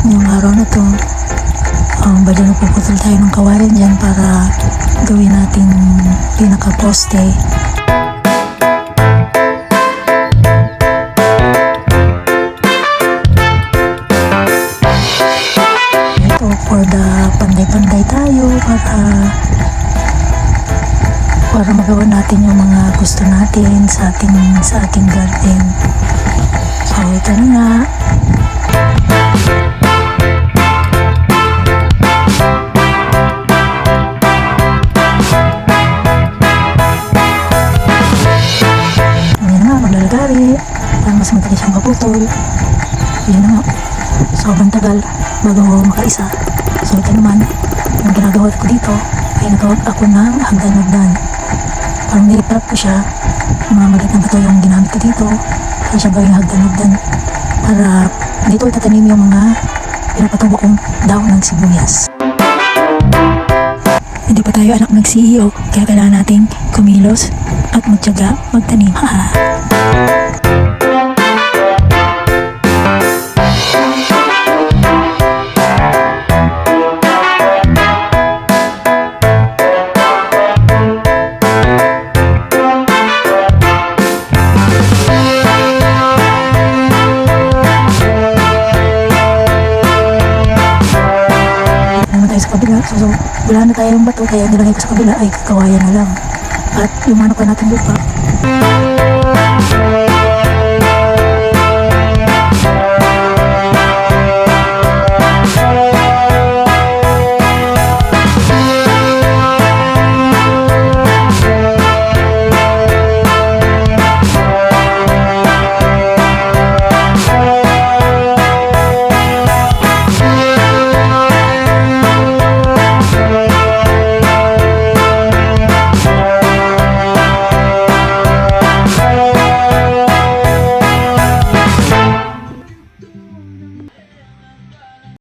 Ngayong araw na to, bali magpuputol tayo ng kawayan dyan para gawin natin pinaka-poste. Ito for the panday-panday tayo para magawa natin yung mga gusto natin sa ating garden. So ito na nga. Maglalagari para mas madali siyang maputol. Yan na nga, sobrang tagal bago makaisa. So ito naman, ang ginagawa ko dito ay nagawa ako ng hagdan-hagdan. Parang niliprap ko siya, mga maliit na bato yung ginamit ko dito para siya gawing hagdan-hagdan, para dito itatanim yung mga pinapatubo kong daon ng sibuyas. Hindi pa tayo anak ng CEO, kaya kailangan nating kumilos at magtiyaga magtanim. Sa kabila, so wala na tayong bato, kaya nilagay ko sa kabila ay kawayan na lang at yung manok na natin lupa.